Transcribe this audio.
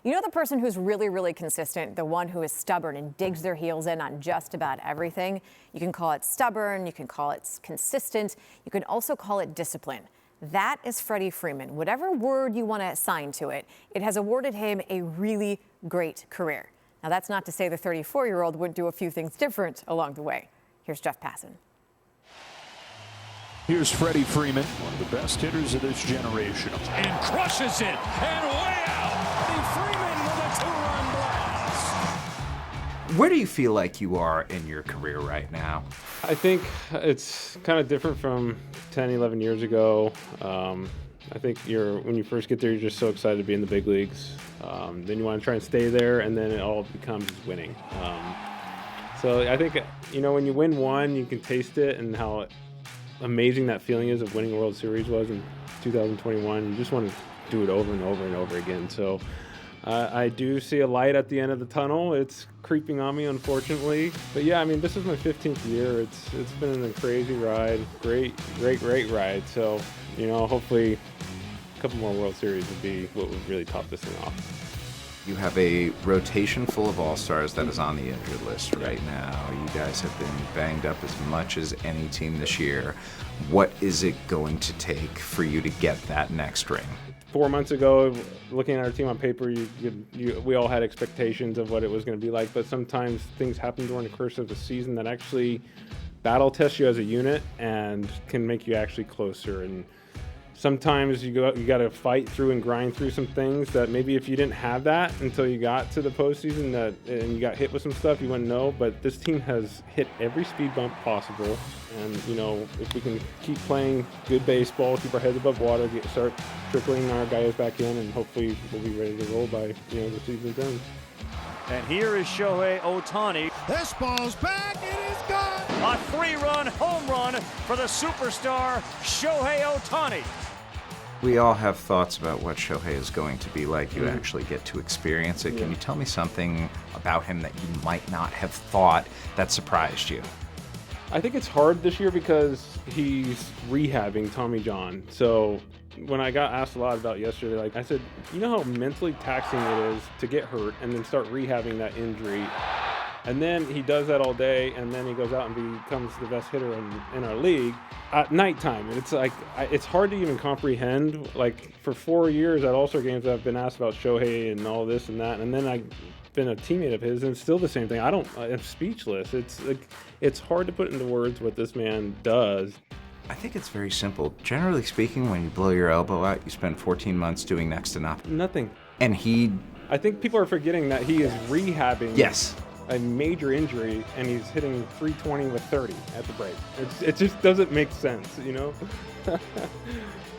You know the person who's really, really consistent, the one who is stubborn and digs their heels in on just about everything? You can call it stubborn, you can call it consistent, you can also call it discipline. That is Freddie Freeman. Whatever word you want to assign to it, it has awarded him a really great career. Now, that's not to say the 34-year-old wouldn't do a few things different along the way. Here's Jeff Passan. Here's Freddie Freeman, one of the best hitters of this generation. And crushes it, and way out! Freddie Freeman with a two-run blast! Where do you feel like you are in your career right now? I think it's kind of different from 10, 11 years ago. I think when you first get there, you're just so excited to be in the big leagues. Then you want to try and stay there, and then it all becomes winning. So I think, when you win one, you can taste it and how amazing that feeling is of winning a World Series was in 2021. You just want to do it over and over and over again. So I do see a light at the end of the tunnel. It's creeping on me, unfortunately. But yeah, this is my 15th year. It's been a crazy ride. Great ride. So, hopefully a couple more World Series would be what would really top this thing off. You have a rotation full of all-stars that is on the injured list right now. You guys have been banged up as much as any team this year. What is it going to take for you to get that next ring? 4 months ago, looking at our team on paper, we all had expectations of what it was going to be like, but sometimes things happen during the course of the season that actually battle test you as a unit and can make you actually closer. And sometimes you got to fight through and grind through some things that maybe if you didn't have that until you got to the postseason and you got hit with some stuff, you wouldn't know. But this team has hit every speed bump possible. And, if we can keep playing good baseball, keep our heads above water, start trickling our guys back in, and hopefully we'll be ready to roll by, the season's end. And here is Shohei Ohtani. This ball's back, it is gone! A 3-run home run for the superstar Shohei Ohtani. We all have thoughts about what Shohei is going to be like. You actually get to experience it. Yeah. Can you tell me something about him that you might not have thought that surprised you? I think it's hard this year because he's rehabbing Tommy John. So when I got asked a lot about yesterday, I said, you know how mentally taxing it is to get hurt and then start rehabbing that injury. And then he does that all day, and then he goes out and becomes the best hitter in our league at nighttime. And it's hard to even comprehend. For 4 years at All-Star games, I've been asked about Shohei and all this and that, and then I've been a teammate of his, and it's still the same thing. I'm speechless. It's hard to put into words what this man does. I think it's very simple. Generally speaking, when you blow your elbow out, you spend 14 months doing next to nothing. Nothing. And I think people are forgetting that he is rehabbing. Yes. A major injury, and he's hitting 320 with 30 at the break. It just doesn't make sense,